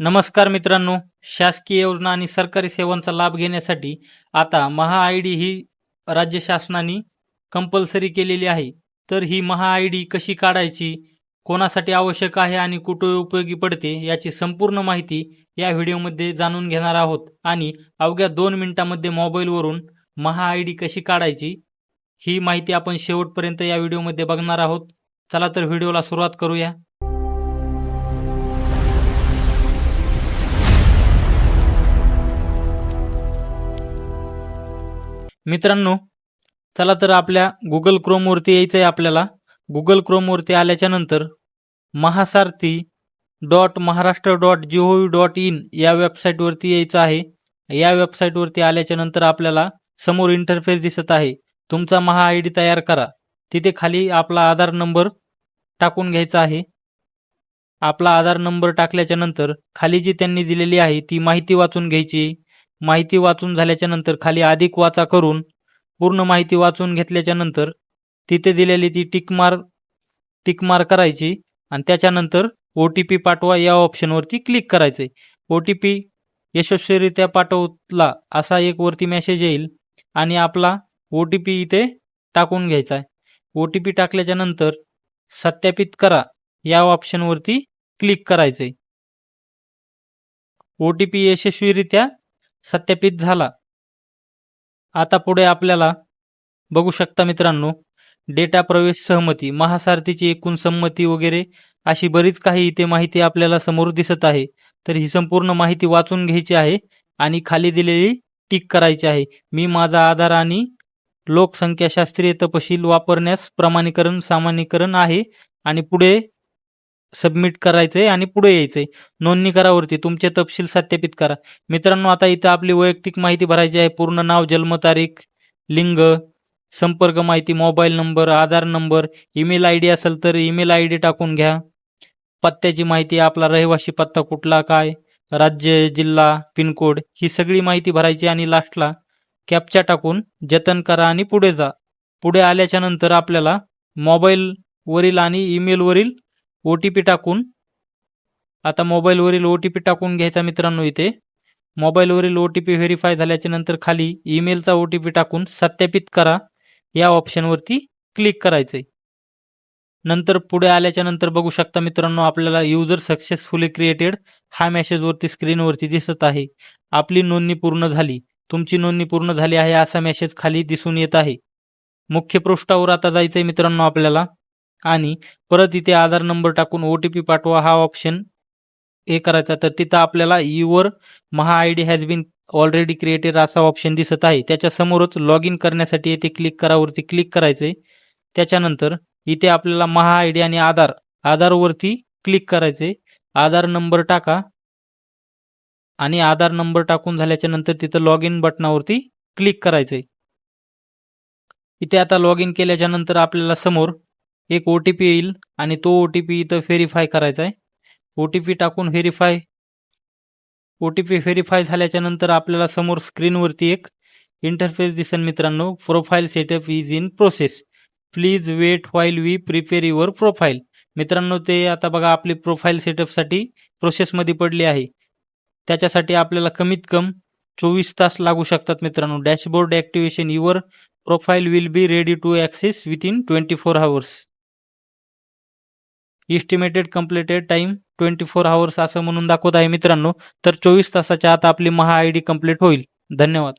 नमस्कार मित्रांनो, शासकीय योजना आणि सरकारी सेवांचा लाभ घेण्यासाठी आता महा आयडी ही राज्य शासनाने कंपल्सरी केलेली आहे. तर ही महा आयडी कशी काढायची, कोणासाठी आवश्यक आहे आणि कुठे उपयोगी पडते याची संपूर्ण माहिती या व्हिडिओमध्ये जाणून घेणार आहोत. आणि अवघ्या 2 मिनिटांमध्ये मोबाईलवरून महा आयडी कशी काढायची ही माहिती आपण शेवटपर्यंत या व्हिडिओमध्ये बघणार आहोत. चला तर व्हिडिओला सुरुवात करूया. मित्रांनो, चला तर आपल्या गुगल क्रोमवरती यायचं आहे. आपल्याला गुगल क्रोमवरती आल्याच्या नंतर महासारथी.महाराष्ट्र.gov.in या वेबसाईटवरती यायचं आहे. या वेबसाईटवरती आल्याच्या नंतर आपल्याला समोर इंटरफेस दिसत आहे. तुमचा महा आयडी तयार करा. तिथे खाली आपला आधार नंबर टाकून घ्यायचा आहे. आपला आधार नंबर टाकल्याच्या नंतर खाली जी त्यांनी दिलेली आहे ती माहिती वाचून घ्यायची. माहिती वाचून झाल्याच्या नंतर खाली अधिक वाचा करून पूर्ण माहिती वाचून घेतल्याच्या नंतर तिथे दिलेली ती टिक मार्क करायची आणि त्याच्यानंतर OTP पाठवा या ऑप्शनवरती क्लिक करायचे. OTP यशस्वीरित्या पाठवला असा एक वरती मेसेज येईल आणि आपला OTP इथे टाकून घ्यायचा आहे. OTP टाकल्याच्या नंतर सत्यापित करा या ऑप्शनवरती क्लिक करायचे. OTP यशस्वीरित्या सत्यापित झाला. आता पुढे आपल्याला बघू शकता मित्रांनो, डेटा प्रवेश सहमती, महासारथीची एकूण संमती वगैरे अशी बरीच काही इथे माहिती आपल्याला समोर दिसत आहे. तर ही संपूर्ण माहिती वाचून घ्यायची आहे आणि खाली दिलेली टिक करायची आहे. मी माझा आधार आणि लोकसंख्याशास्त्रीय तपशील वापरण्यास प्रमाणीकरण सामान्यीकरण आहे आणि पुढे सबमिट करायचंय आणि पुढे यायचंय. नोंदणी करावरती तुमचे तपशील सत्यापित करा. मित्रांनो, आता इथं आपली वैयक्तिक माहिती भरायची आहे. पूर्ण नाव, जन्मतारीख, लिंग, संपर्क माहिती, मोबाईल नंबर, आधार नंबर, ईमेल आयडी असेल तर ईमेल आयडी टाकून घ्या. पत्त्याची माहिती, आपला रहिवासी पत्ता कुठला, काय राज्य, जिल्हा, पिनकोड ही सगळी माहिती भरायची आणि लास्टला कॅप्चा टाकून जतन करा आणि पुढे जा. पुढे आल्याच्या नंतर आपल्याला मोबाईल वरील आणि ईमेल वरील OTP टाकून आता मोबाईलवरील OTP टाकून घ्यायचा. मित्रांनो, इथे मोबाईलवरील OTP व्हेरीफाय झाल्याच्या नंतर खाली ईमेलचा OTP टाकून सत्यापित करा या ऑप्शनवरती क्लिक करायचंय. नंतर पुढे आल्याच्या नंतर बघू शकता मित्रांनो, आपल्याला युजर सक्सेसफुली क्रिएटेड हा मेसेज वरती स्क्रीनवरती दिसत आहे. आपली नोंदणी पूर्ण झाली, तुमची नोंदणी पूर्ण झाली आहे असा मेसेज खाली दिसून येत आहे. मुख्य पृष्ठावर आता जायचंय मित्रांनो आपल्याला आणि परत इथे आधार नंबर टाकून OTP पाठवा हा ऑप्शन करायचा. तर तिथं आपल्याला your Maha ID has been already created असा ऑप्शन दिसत आहे. त्याच्या समोरच लॉग इन करण्यासाठी येथे क्लिक करावरती क्लिक करायचंय. त्याच्यानंतर इथे आपल्याला महा आयडी आणि आधारवरती क्लिक करायचे. आधार नंबर टाका आणि आधार नंबर टाकून झाल्याच्या नंतर तिथं लॉग इन बटनावरती क्लिक करायचंय. इथे आता लॉग इन केल्याच्या नंतर आपल्याला समोर एक OTP येईल आणि तो OTP इथं व्हेरीफाय करायचा आहे. OTP टाकून OTP व्हेरीफाय झाल्याच्या नंतर आपल्याला समोर स्क्रीनवरती एक इंटरफेस दिसेल मित्रांनो. Profile setup is in process, please wait while we prepare your profile. मित्रांनो, ते आता बघा आपली प्रोफाईल सेटअपसाठी प्रोसेसमध्ये पडली आहे. त्याच्यासाठी आपल्याला कमीत कम 24 तास लागू शकतात मित्रांनो. Dashboard activation, your profile will be ready to access within 24 hours. Estimated completed time 24 hours असं म्हणून दाखवत आहे मित्रांनो. तर 24 तासाच्या आत आपली महा आयडी कंप्लीट होईल. धन्यवाद.